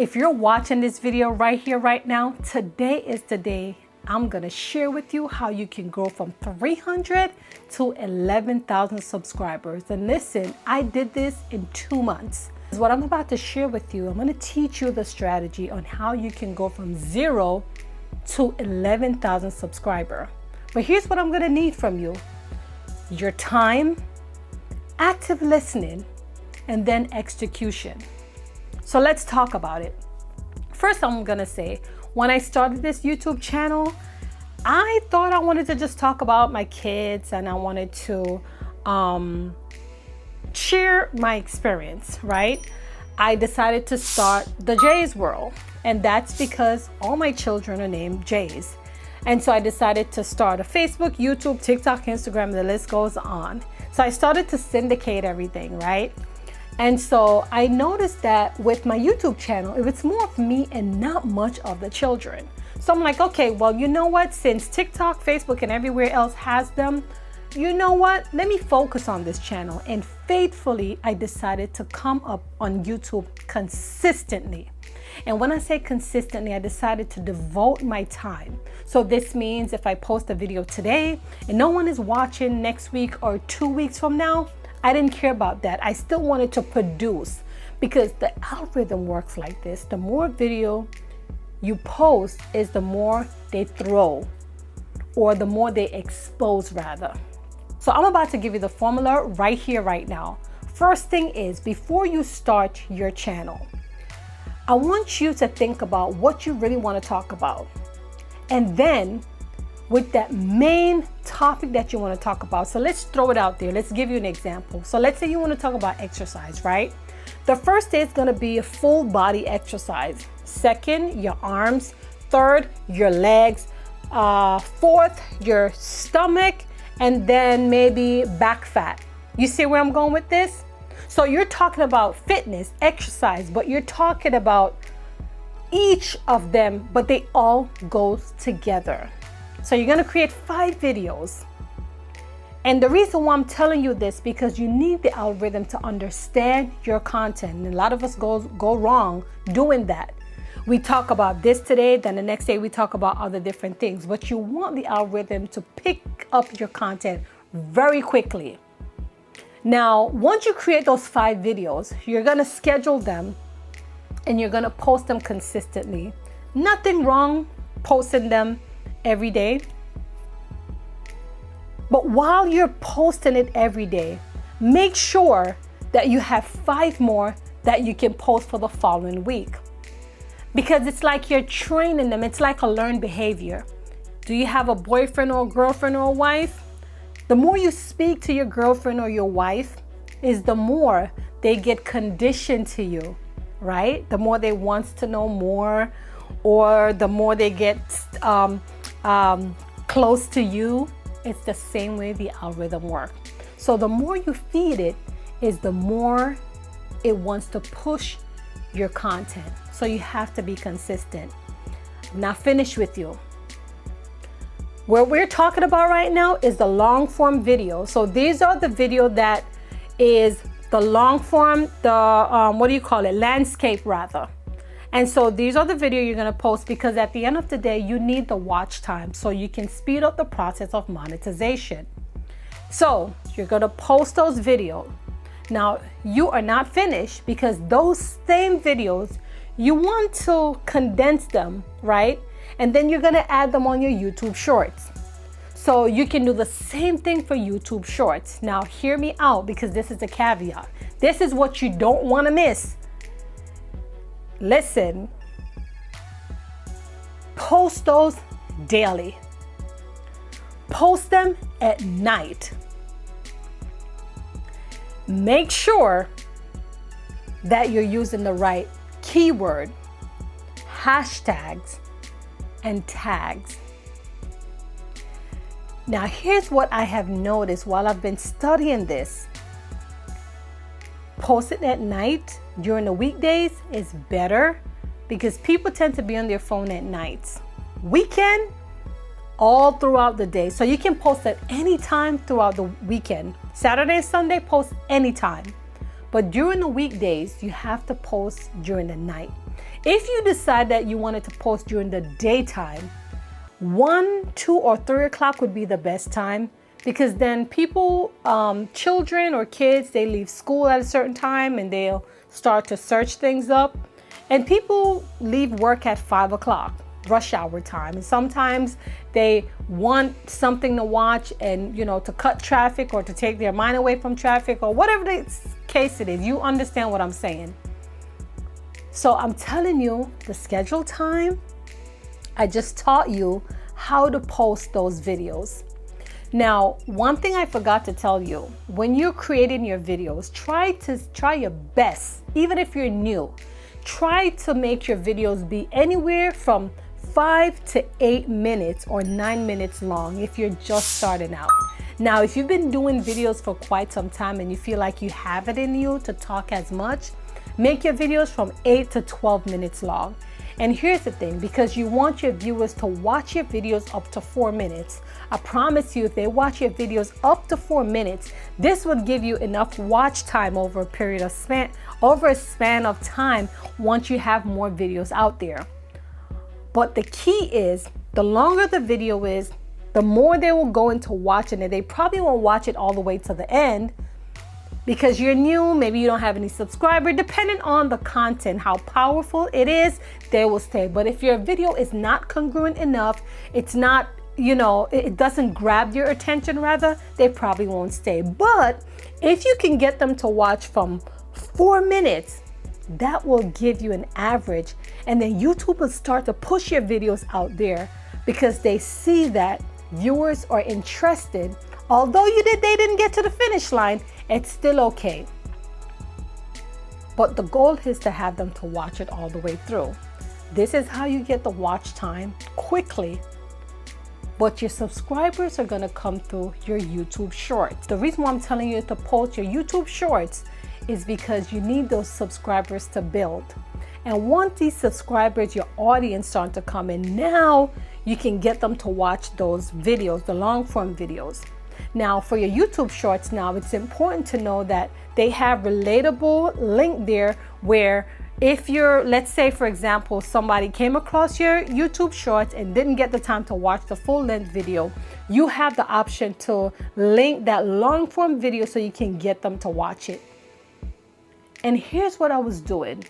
If you're watching this video right here, right now, today is the day I'm gonna share with you how you can grow from 300 to 11,000 subscribers. And listen, I did this in 2 months. This is what I'm about to share with you. I'm gonna teach you the strategy on how you can go from 0 to 11,000 subscribers. But here's what I'm gonna need from you: your time, active listening, and then execution. So let's talk about it. First, I'm gonna say, when I started this YouTube channel, I thought I wanted to just talk about my kids and I wanted to share my experience, right? I decided to start the Jay's World, and that's because all my children are named Jays. And so I decided to start a Facebook, YouTube, TikTok, Instagram, the list goes on. So I started to syndicate everything, right? And so I noticed that with my YouTube channel, it was more of me and not much of the children. So I'm like, okay, well, you know what? Since TikTok, Facebook, and everywhere else has them, you know what? Let me focus on this channel. And faithfully, I decided to come up on YouTube consistently. And when I say consistently, I decided to devote my time. So this means if I post a video today and no one is watching next week or 2 weeks from now, I didn't care about that. I still wanted to produce, because the algorithm works like this. The more video you post is the more they throw, or the more they expose rather. So I'm about to give you the formula right here, right now. First thing is, before you start your channel, I want you to think about what you really want to talk about. And then with that main topic that you want to talk about. So let's throw it out there. Let's give you an example. So let's say you want to talk about exercise, right? The first is going to be a full body exercise. Second, your arms. Third, your legs. Fourth, your stomach. And then maybe back fat. You see where I'm going with this? So you're talking about fitness, exercise, but you're talking about each of them, but they all go together. So you're gonna create 5 videos. And the reason why I'm telling you this, because you need the algorithm to understand your content. And a lot of us go wrong doing that. We talk about this today, then the next day we talk about other different things. But you want the algorithm to pick up your content very quickly. Now, once you create those 5 videos, you're gonna schedule them and you're gonna post them consistently. Nothing wrong posting them every day. But while you're posting it every day, make sure that you have 5 more that you can post for the following week. Because it's like you're training them. It's like a learned behavior. Do you have a boyfriend or a girlfriend or a wife? The more you speak to your girlfriend or your wife is the more they get conditioned to you, right? The more they want to know more, or the more they get close to you. It's the same way the algorithm works. So the more you feed it is the more it wants to push your content. So you have to be consistent. I'm not finished with you. What we're talking about right now is the long form video. So these are the video that is the long form, the landscape rather. And so these are the video you're gonna post, because at the end of the day, you need the watch time so you can speed up the process of monetization. So you're gonna post those videos. Now, you are not finished, because those same videos, you want to condense them, right? And then you're gonna add them on your YouTube Shorts. So you can do the same thing for YouTube Shorts. Now, hear me out, because this is a caveat. This is what you don't wanna miss. Listen, post those daily. Post them at night. Make sure that you're using the right keyword, hashtags, and tags. Now, here's what I have noticed while I've been studying this. Posting at night during the weekdays is better, because people tend to be on their phone at nights. Weekend, all throughout the day. So you can post at any time throughout the weekend. Saturday and Sunday, post anytime. But during the weekdays, you have to post during the night. If you decide that you wanted to post during the daytime, 1, 2, or 3 o'clock would be the best time, because then people, children or kids, they leave school at a certain time and they'll start to search things up. And people leave work at 5 o'clock, rush hour time. And sometimes they want something to watch and, to cut traffic or to take their mind away from traffic or whatever the case it is. You understand what I'm saying? So I'm telling you, the scheduled time, I just taught you how to post those videos. Now, one thing I forgot to tell you, when you're creating your videos, try your best, even if you're new, try to make your videos be anywhere from 5 to 8 minutes or 9 minutes long if you're just starting out. Now, if you've been doing videos for quite some time and you feel like you have it in you to talk as much, make your videos from 8 to 12 minutes long. And here's the thing, because you want your viewers to watch your videos up to 4 minutes. I promise you, if they watch your videos up to 4 minutes, this would give you enough watch time over a span of time once you have more videos out there. But the key is, the longer the video is, the more they will go into watching it. They probably won't watch it all the way to the end, because you're new, maybe you don't have any subscribers. Depending on the content, how powerful it is, they will stay. But if your video is not congruent enough, it's not, it doesn't grab your attention rather, they probably won't stay. But if you can get them to watch from 4 minutes, that will give you an average. And then YouTube will start to push your videos out there because they see that viewers are interested. Although they didn't get to the finish line, it's still okay. But the goal is to have them to watch it all the way through. This is how you get the watch time quickly. But your subscribers are going to come through your YouTube Shorts. The reason why I'm telling you to post your YouTube Shorts is because you need those subscribers to build. And once these subscribers, your audience, start to come in, now you can get them to watch those videos, the long form videos. Now, for your YouTube Shorts, now it's important to know that they have relatable link there, where if you're, let's say for example, somebody came across your YouTube Shorts and didn't get the time to watch the full length video, you have the option to link that long form video so you can get them to watch it. And here's what I was doing.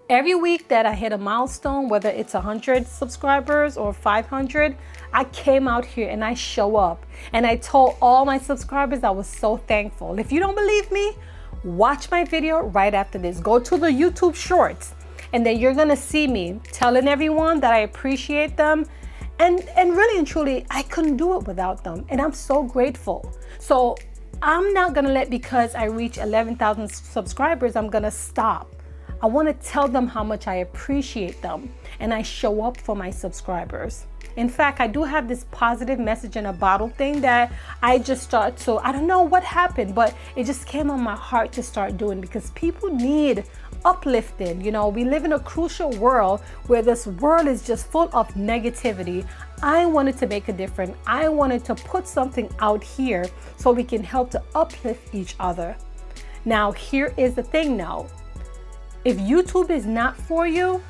Every week that I hit a milestone, whether it's 100 subscribers or 500, I came out here and I show up and I told all my subscribers I was so thankful. If you don't believe me, watch my video right after this. Go to the YouTube Shorts and then you're gonna see me telling everyone that I appreciate them. And really and truly, I couldn't do it without them. And I'm so grateful. So I'm not gonna let, because I reach 11,000 subscribers, I'm gonna stop. I want to tell them how much I appreciate them, and I show up for my subscribers. In fact, I do have this positive message in a bottle thing that I just start to, I don't know what happened, but it just came on my heart to start doing, because people need uplifting. We live in a crucial world where this world is just full of negativity. I wanted to make a difference. I wanted to put something out here so we can help to uplift each other. Now, here is the thing now. If YouTube is not for you,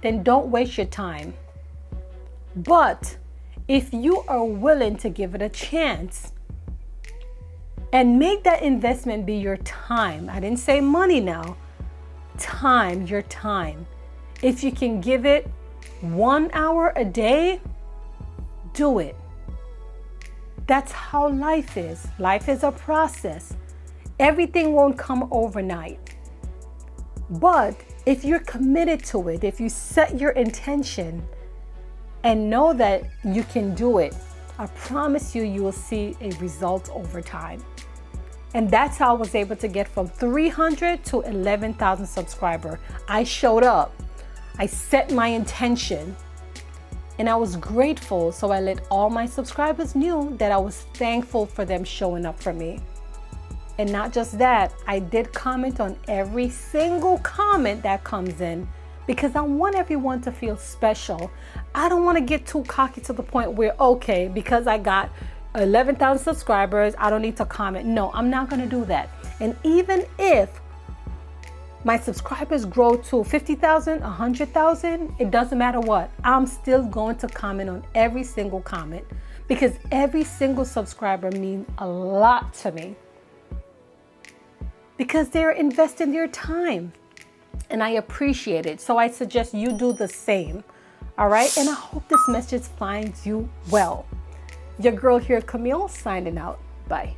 then don't waste your time. But if you are willing to give it a chance and make that investment be your time, I didn't say money now, time, your time. If you can give it 1 hour a day, do it. That's how life is. Life is a process. Everything won't come overnight. But if you're committed to it, if you set your intention and know that you can do it, I promise you, you will see a result over time. And that's how I was able to get from 300 to 11,000 subscribers. I showed up, I set my intention, and I was grateful. So I let all my subscribers know that I was thankful for them showing up for me. And not just that, I did comment on every single comment that comes in, because I want everyone to feel special. I don't want to get too cocky to the point where, okay, because I got 11,000 subscribers, I don't need to comment. No, I'm not going to do that. And even if my subscribers grow to 50,000, 100,000, it doesn't matter what. I'm still going to comment on every single comment because every single subscriber means a lot to me because they're investing their time and I appreciate it. So I suggest you do the same. All right. And I hope this message finds you well. Your girl here, Camille, signing out. Bye.